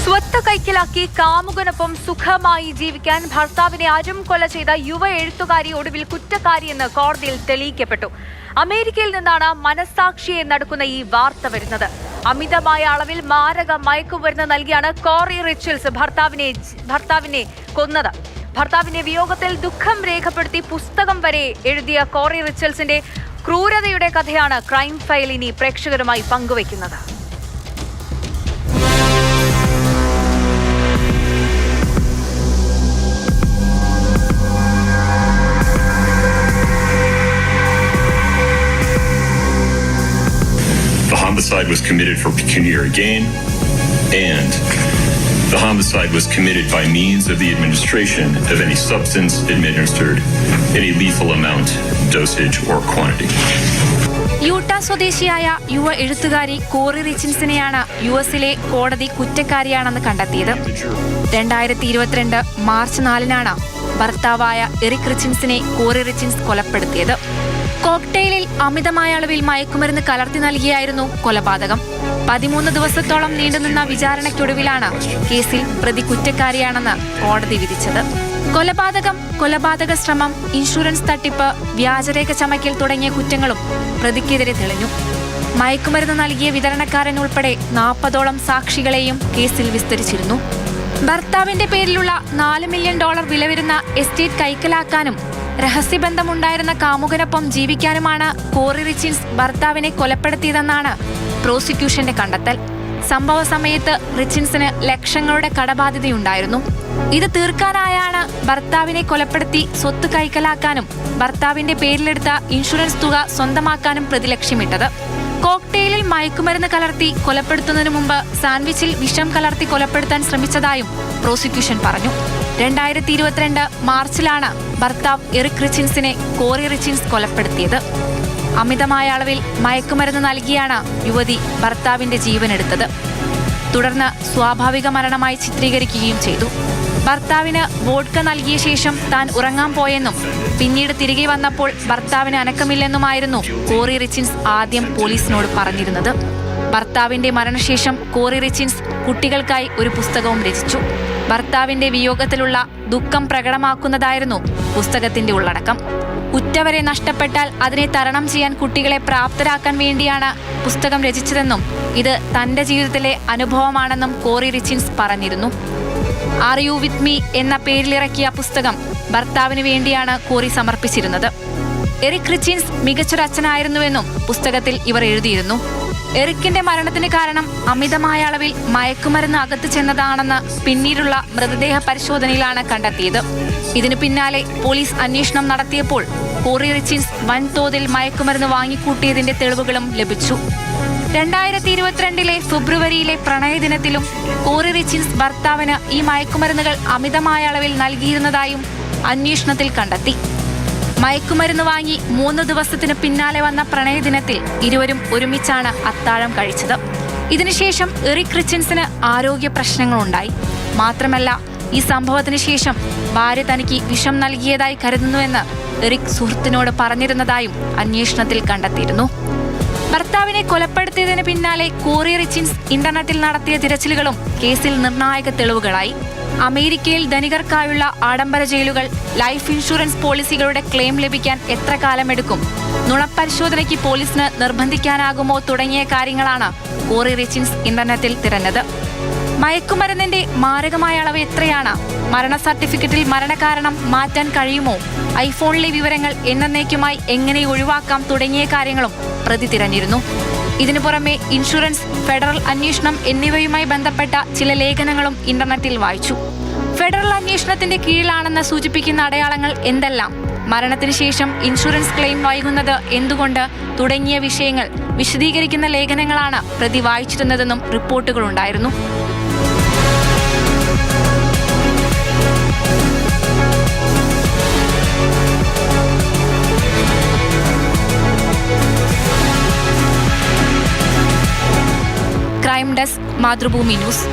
സ്വത്ത് കൈക്കലാക്കി കാമുകനൊപ്പം സുഖമായി ജീവിക്കാൻ ഭർത്താവിനെ കൊല ചെയ്ത യുവ എഴുത്തുകാരി ഒടുവിൽ കുറ്റക്കാരിയെന്ന് കോടതിയിൽ തെളിയിക്കപ്പെട്ടു. അമേരിക്കയിൽ നിന്നാണ് മനസ്സാക്ഷിയെ നടക്കുന്ന ഈ വാർത്ത വരുന്നത്. അമിതമായ അളവിൽ മാരക മയക്കുമരുന്ന് നൽകിയാണ് കോറി റിച്ചൽസ് ഭർത്താവിനെ കൊന്നത്. ഭർത്താവിന്റെ വിയോഗത്തിൽ ദുഃഖം രേഖപ്പെടുത്തി പുസ്തകം വരെ എഴുതിയ കോറി റിച്ചൽസിന്റെ ക്രൂരതയുടെ കഥയാണ് ക്രൈം ഫയൽ ഇനി പ്രേക്ഷകരുമായി പങ്കുവയ്ക്കുന്നത്. The homicide was committed for pecuniary gain, and the homicide was committed by means of the administration of any substance administered in a lethal amount, dosage, or quantity. Utah സ്വദേശിയായ യുവ എഴുത്തുകാരി quarry റിച്ചിൻസിനെയാണ് യുഎസിലെ കോടതി കുറ്റക്കാരിയാണെന്ന് കണ്ടെത്തിയത്. 2022 March 4-നാണ് ഭർത്താവായ Eric റിച്ചിൻസിനെ quarry റിച്ചിൻസ് കൊലപ്പെടുത്തിയത്. കോക്ടെയിലിൽ അമിതമായ അളവിൽ മയക്കുമരുന്ന് കലർത്തി നൽകിയായിരുന്നു കൊലപാതകം. 13 ദിവസത്തോളം നീണ്ടുനിന്ന വിചാരണയ്ക്കൊടുവിലാണ് കേസിൽ പ്രതി കുറ്റക്കാരിയാണെന്ന് കോടതി വിധിച്ചത്. കൊലപാതക ശ്രമം, ഇൻഷുറൻസ് തട്ടിപ്പ്, വ്യാജരേഖ ചമയ്ക്കൽ തുടങ്ങിയ കുറ്റങ്ങളും പ്രതിക്കെതിരെ തെളിഞ്ഞു. മയക്കുമരുന്ന് നൽകിയ വിതരണക്കാരൻ ഉൾപ്പെടെ 40ഓളം സാക്ഷികളെയും കേസിൽ വിസ്തരിച്ചിരുന്നു. ഭർത്താവിന്റെ പേരിലുള്ള $4 മില്യൺ വില വരുന്ന എസ്റ്റേറ്റ് കൈക്കലാക്കാനും രഹസ്യബന്ധമുണ്ടായിരുന്ന കാമുകനൊപ്പം ജീവിക്കാനുമാണ് കോറി റിച്ചിൻസ് ഭർത്താവിനെ കൊലപ്പെടുത്തിയതെന്നാണ് പ്രോസിക്യൂഷന്റെ കണ്ടെത്തൽ. സംഭവ സമയത്ത് റിച്ചിൻസിന് ലക്ഷങ്ങളുടെ കടബാധ്യതയുണ്ടായിരുന്നു. ഇത് തീർക്കാനായാണ് ഭർത്താവിനെ കൊലപ്പെടുത്തി സ്വത്ത് കൈക്കലാക്കാനും ഭർത്താവിന്റെ പേരിലെടുത്ത ഇൻഷുറൻസ് തുക സ്വന്തമാക്കാനും പ്രതി ലക്ഷ്യമിട്ടത്. കോക്ടെയിലിൽ മയക്കുമരുന്ന് കലർത്തി കൊലപ്പെടുത്തുന്നതിനു മുമ്പ് സാൻഡ്വിച്ചിൽ വിഷം കലർത്തി കൊലപ്പെടുത്താൻ ശ്രമിച്ചതായും പ്രോസിക്യൂഷൻ പറഞ്ഞു. 2022 മാർച്ചിലാണ് ഭർത്താവ് എറിക് റിച്ചിൻസിനെ കോറി റിച്ചിൻസ് കൊലപ്പെടുത്തിയത്. അമിതമായ അളവിൽ മയക്കുമരുന്ന് നൽകിയാണ് യുവതി ഭർത്താവിന്റെ ജീവനെടുത്തത്. തുടർന്ന് സ്വാഭാവിക മരണമായി ചിത്രീകരിക്കുകയും ചെയ്തു. ഭർത്താവിന് വോഡ്ക നൽകിയ ശേഷം താൻ ഉറങ്ങാൻ പോയെന്നും പിന്നീട് തിരികെ വന്നപ്പോൾ ഭർത്താവിന് അനക്കമില്ലെന്നുമായിരുന്നു കോറി റിച്ചിൻസ് ആദ്യം പോലീസിനോട് പറഞ്ഞിരുന്നത്. ഭർത്താവിന്റെ മരണശേഷം കോറി റിച്ചിൻസ് കുട്ടികൾക്കായി ഒരു പുസ്തകവും രചിച്ചു. ഭർത്താവിന്റെ വിയോഗത്തിലുള്ള ദുഃഖം പ്രകടമാക്കുന്നതായിരുന്നു പുസ്തകത്തിന്റെ ഉള്ളടക്കം. ഉറ്റവരെ നഷ്ടപ്പെട്ടാൽ അതിനെ തരണം ചെയ്യാൻ കുട്ടികളെ പ്രാപ്തരാക്കാൻ വേണ്ടിയാണ് പുസ്തകം രചിച്ചതെന്നും ഇത് തന്റെ ജീവിതത്തിലെ അനുഭവമാണെന്നും കോറി റിച്ചിൻസ് പറഞ്ഞിരുന്നു. ആർ യു വിത്ത് മീ എന്ന പേരിലിറക്കിയ പുസ്തകം ഭർത്താവിന് വേണ്ടിയാണ് കോറി സമർപ്പിച്ചിരുന്നത്. എറിക് റിച്ചിൻസ് മികച്ചൊരച്ഛനായിരുന്നുവെന്നും പുസ്തകത്തിൽ ഇവർ എഴുതിയിരുന്നു. എറിക്കിന്റെ മരണത്തിന് കാരണം അമിതമായ അളവിൽ മയക്കുമരുന്ന് അകത്ത് ചെന്നതാണെന്ന് പിന്നീടുള്ള മൃതദേഹ പരിശോധനയിലാണ് കണ്ടെത്തിയത്. ഇതിനു പിന്നാലെ പോലീസ് അന്വേഷണം നടത്തിയപ്പോൾ കോറി റിച്ചിൻസ് വൻതോതിൽ മയക്കുമരുന്ന് വാങ്ങിക്കൂട്ടിയതിന്റെ തെളിവുകളും ലഭിച്ചു. 2022 ഫെബ്രുവരിയിലെ പ്രണയദിനത്തിലും കോറി റിച്ചിൻസ് ഭർത്താവിന് ഈ മയക്കുമരുന്നുകൾ അമിതമായ അളവിൽ നൽകിയിരുന്നതായും അന്വേഷണത്തിൽ കണ്ടെത്തി. മയക്കുമരുന്ന് വാങ്ങി 3 ദിവസത്തിന് പിന്നാലെ വന്ന പ്രണയദിനത്തിൽ ഇരുവരും ഒരുമിച്ചാണ് അത്താഴം കഴിച്ചത്. ഇതിനുശേഷം എറിക് റിച്ചിൻസിന് ആരോഗ്യ പ്രശ്നങ്ങളുണ്ടായി. മാത്രമല്ല, ഈ സംഭവത്തിന് ശേഷം ഭാര്യ തനിക്ക് വിഷം നൽകിയതായി കരുതുന്നുവെന്ന് എറിക് സുഹൃത്തിനോട് പറഞ്ഞിരുന്നതായും അന്വേഷണത്തിൽ കണ്ടെത്തിയിരുന്നു. ഭർത്താവിനെ കൊലപ്പെടുത്തിയതിന് പിന്നാലെ കോറി റിച്ചിൻസ് ഇന്റർനെറ്റിൽ നടത്തിയ തിരച്ചിലുകളും കേസിൽ നിർണായക തെളിവുകളായി. അമേരിക്കയിൽ ധനികർക്കായുള്ള ആഡംബര ജയിലുകൾ, ലൈഫ് ഇൻഷുറൻസ് പോളിസികളുടെ ക്ലെയിം ലഭിക്കാൻ എത്ര കാലമെടുക്കും, നുണപരിശോധനയ്ക്ക് പോലീസിന് നിർബന്ധിക്കാനാകുമോ തുടങ്ങിയ കാര്യങ്ങളാണ് കോറി റിച്ചിൻസ് ഇന്റർനെറ്റിൽ തിരഞ്ഞത്. മയക്കുമരുന്നിന്റെ മാരകമായ അളവ് എത്രയാണ്, മരണ സർട്ടിഫിക്കറ്റിൽ മരണകാരണം മാറ്റാൻ കഴിയുമോ, ഐഫോണിലെ വിവരങ്ങൾ എന്നേക്കുമായി എങ്ങനെ ഒഴിവാക്കാം തുടങ്ങിയ കാര്യങ്ങളും പ്രതി തിരഞ്ഞിരുന്നു. ഇതിനു പുറമെ ഇൻഷുറൻസ്, ഫെഡറൽ അന്വേഷണം എന്നിവയുമായി ബന്ധപ്പെട്ട ചില ലേഖനങ്ങളും ഇന്റർനെറ്റിൽ വായിച്ചു. ഫെഡറൽ അന്വേഷണത്തിന്റെ കീഴിലാണെന്ന് സൂചിപ്പിക്കുന്ന അടയാളങ്ങൾ എന്തെല്ലാം, മരണത്തിന് ശേഷം ഇൻഷുറൻസ് ക്ലെയിം വൈകുന്നത് എന്തുകൊണ്ട് തുടങ്ങിയ വിഷയങ്ങൾ വിശദീകരിക്കുന്ന ലേഖനങ്ങളാണ് പ്രതി വായിച്ചിരുന്നതെന്നും റിപ്പോർട്ടുകളുണ്ടായിരുന്നു. Crime desk, Mathrubhumi news.